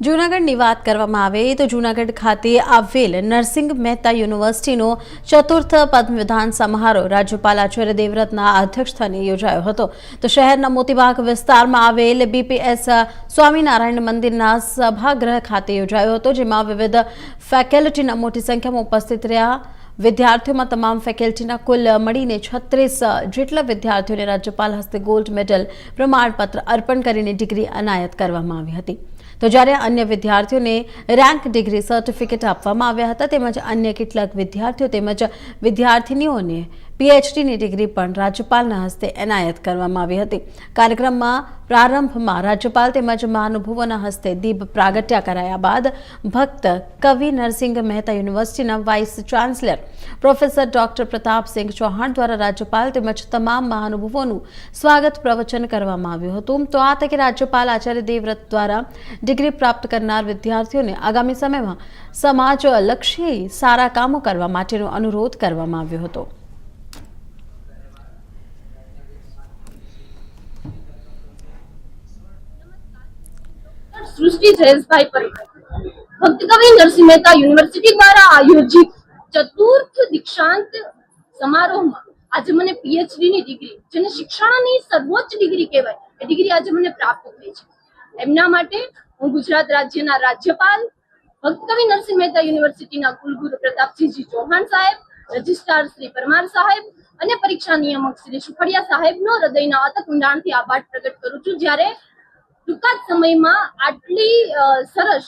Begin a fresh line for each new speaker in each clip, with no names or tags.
જૂનાગઢની વાત કરવામાં આવે તો જૂનાગઢ ખાતે આવેલ નરસિંહ મહેતા યુનિવર્સિટીનો ચતુર્થ પદવીદાન સમારોહ રાજ્યપાલ આચાર્ય દેવવ્રતના અધ્યક્ષસ્થાને યોજાયો હતો। તો શહેરના મોતીબાગ વિસ્તારમાં આવેલ બીપીએસ સ્વામિનારાયણ મંદિરના સભાગૃહ ખાતે યોજાયો હતો, જેમાં વિવિધ ફેકલ્ટીના મોટી સંખ્યામાં ઉપસ્થિત રહ્યા। વિદ્યાર્થીઓમાં તમામ ફેકલ્ટીના કુલ મળીને 36 જેટલા વિદ્યાર્થીઓને રાજ્યપાલ હસ્તે ગોલ્ડ મેડલ પ્રમાણપત્ર અર્પણ કરીને ડિગ્રી એનાયત કરવામાં આવી હતી। તો જ્યારે અન્ય વિદ્યાર્થીઓને રેન્ક ડિગ્રી સર્ટિફિકેટ આપવામાં આવ્યા હતા, તેમજ અન્ય કેટલાક વિદ્યાર્થીઓ તેમજ વિદ્યાર્થીનીઓને પીએચડીની ડિગ્રી પણ રાજ્યપાલના હસ્તે એનાયત કરવામાં આવી હતી। કાર્યક્રમમાં પ્રારંભમાં રાજ્યપાલ તેમજ મહાનુભાવોના હસ્તે દીપ પ્રાગટ્ય કરાયા બાદ ભક્ત કવિ નરસિંહ મહેતા યુનિવર્સિટીના vice chancellor professor doctor Pratapsinh Chauhan દ્વારા રાજ્યપાલ તેમજ તમામ મહાનુભાવોનું સ્વાગત પ્રવચન કરવામાં આવ્યું હતું। તો આ તકે રાજ્યપાલ આચાર્ય દેવવ્રત દ્વારા ડિગ્રી પ્રાપ્ત કરનાર વિદ્યાર્થીઓને આગામી સમયમાં સમાજલક્ષી સારા કામો કરવા માટેનો અનુરોધ કરવામાં આવ્યો હતો।
सृष्टि जयेशभाई परिकर भक्त कवि नरसिंह मेहता यूनिवर्सिटी द्वारा आयोजित चतुर्थ दीक्षांत समारोह में आज मैंने पीएचडी ની ડિગ્રી, જેને શિક્ષણની સર્વોચ્ચ ડિગ્રી કહેવાય, એ ડિગ્રી આજે મને પ્રાપ્ત થઈ છે। એમના માટે હું ગુજરાત રાજ્યના રાજ્યપાલ ભક્ત કવિ નરસિંહ મહેતા યુનિવર્સિટીના કુલગુરુ પ્રતાપસિંહજી ચૌહાણ સાહેબ, રજિસ્ટ્રાર શ્રી પરમાર સાહેબ અને પરીક્ષા નિયામક શ્રી સુખડિયા સાહેબનો હૃદયના અતક ઊંડાણથી આભાર પ્રગટ કરું છું। જ્યારે ટૂંકા જ સમયમાં આટલી સરસ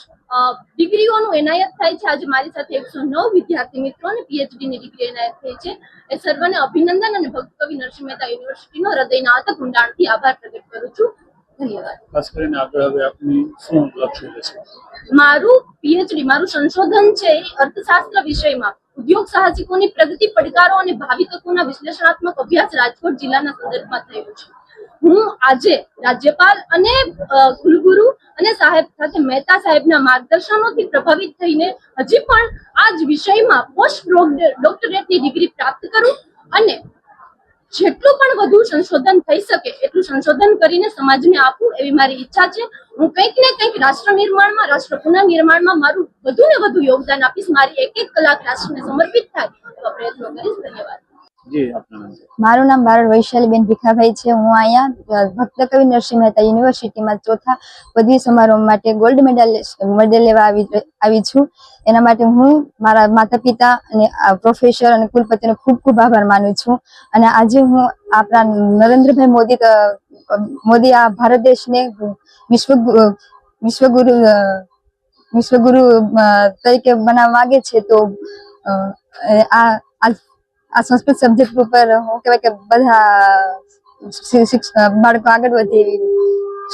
ડિગ્રીઓનું એનાયત થાય છે। આજે મારી સાથે 109 વિદ્યાર્થી મિત્રોને પીએચડીની ડિગ્રી એનાયત થઈ છે। એ સર્વને અભિનંદન અને ભક્ત કવિ નરસિંહ મહેતા યુનિવર્સિટીનો હૃદયના અતક ઊંડાણથી આભાર પ્રગટ કરું છું। ધન્યવાદ।
ખાસ કરીને આગળ હવે આપની શું લક્ષ્ય રહેશે?
મારું પીએચડી, મારું સંશોધન છે એ અર્થશાસ્ત્ર વિષયમાં ઉદ્યોગ સાહસિકોની પ્રગતિ, પડકારો અને ભાવિ તકોના વિશ્લેષણાત્મક અભ્યાસ રાજકોટ જિલ્લાના સંદર્ભમાં થયું છે। હું આજે રાજ્યપાલ અને કુલગુરુ અને સાહેબ સાથે મહેતા સાહેબના માર્ગદર્શનોથી પ્રભાવિત થઈને હજી પણ આ જ વિષયમાં પોસ્ટ ડોક્ટરેટની ડિગ્રી પ્રાપ્ત કરું અને જેટલું પણ વધુ સંશોધન થઈ શકે એટલું સંશોધન કરીને સમાજને આપું એવી મારી ઈચ્છા છે। હું કંઈક ને કંઈક રાષ્ટ્ર નિર્માણમાં, રાષ્ટ્ર પુનઃનિર્માણમાં મારું વધુ ને વધુ યોગદાન આપીશ। મારી એક કલાક રાષ્ટ્રને સમર્પિત થાય એવા પ્રયત્નો કરીશ। ધન્યવાદ।
જી, આપનું નામ?
મારું નામ બારડ વૈશાલીબેન ભીખાભાઈ છે। હું અહીંયા ભક્ત કવિ નરસિંહ મહેતા યુનિવર્સિટીમાં ચોથા પદવી સમારોહ માટે ગોલ્ડ મેડલ લેવા આવી છું। એના માટે હું મારા માતા પિતા અને પ્રોફેસર અને કુલપતિનો ખૂબ ખૂબ આભાર માનું છું। અને આજે હું આપણા નરેન્દ્રભાઈ મોદી આ ભારત દેશને વિશ્વગુરુ તરીકે બનાવવા માંગે છે। તો આ સંસ્કૃત સબ્જેક્ટ ઉપર હું કહેવાય કે બધા બાળકો આગળ વધે એવી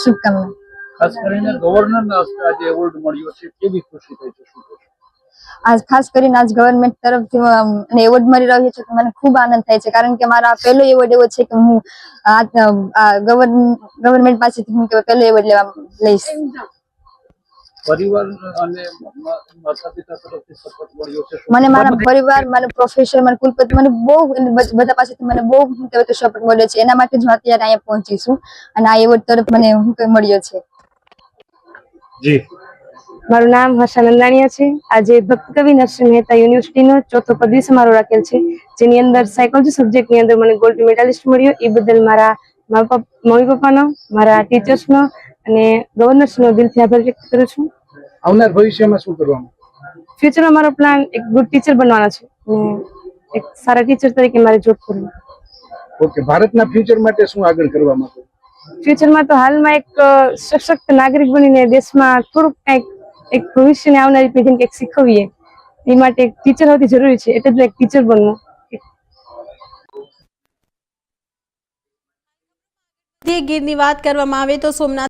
શુભકામના।
ખાસ કરીને ગવર્નરને આજે એવોર્ડ મળ્યો છે, કેવી ખુશી થઈ છે? શું કહેશો?
આજ ખાસ કરીને આજ ગવર્મેન્ટ તરફથી મને એવોર્ડ મળી રહ્યો છે તો મને ખૂબ આનંદ થાય છે, કારણ કે મારા પહેલો એવોર્ડ એવો છે કે હું ગવર્મેન્ટ પાસેથી હું પહેલો એવોર્ડ લઈશ।
પરિવાર અને માતા પિતા તરફથી સપોર્ટ મળ્યો છે?
મને મારા પરિવાર, મારા પ્રોફેસર, મારા કુલપતિ, મને બહુ બધા પાસેથી મને બહુ સપોર્ટ મળ્યો છે। એના માટે જ હું અત્યારે અહીંયા પહોંચી છું અને આ એવોર્ડ તરફ મને મળ્યો છે।
જી,
મારું નામ હર્ષા નંદાણીયા છે। આજે ભક્ત કવિ નરસિંહ મહેતા યુનિવર્સિટીનો ચોથો પદવી સમારોહ રાખેલ છે, જેની અંદર સાયકોલોજી સબ્જેક્ટની અંદર મને ગોલ્ડ મેડાલિસ્ટ મળ્યો। એ બદલ મારા મમ્મી પપ્પાનો, મારા ટીચર્સનો અને ગવર્નરશ્રીનો દિલથી આભાર વ્યક્ત કરું છું।
આવનાર ભવિષ્યમાં શું કરવાનું?
ફ્યુચરમાં મારો પ્લાન એક ગુડ ટીચર બનવાનો છે અને એક સારા ટીચર તરીકે મારે જોબ કરવી।
ઓકે, ભારતના ફ્યુચર માટે શું આગળ કરવા માંગો?
ફ્યુચરમાં તો હાલમાં એક સશક્ત નાગરિક બનીને દેશમાં થોડુંક કંઈક એક ભવિષ્યને આવનારી પેઢીને કંઈક શીખવીએ, એ માટે એક ટીચર સૌથી જરૂરી છે, એટલે જ એક ટીચર બનવું।
ગીરની વાત કરવામાં આવે તો સોમનાથ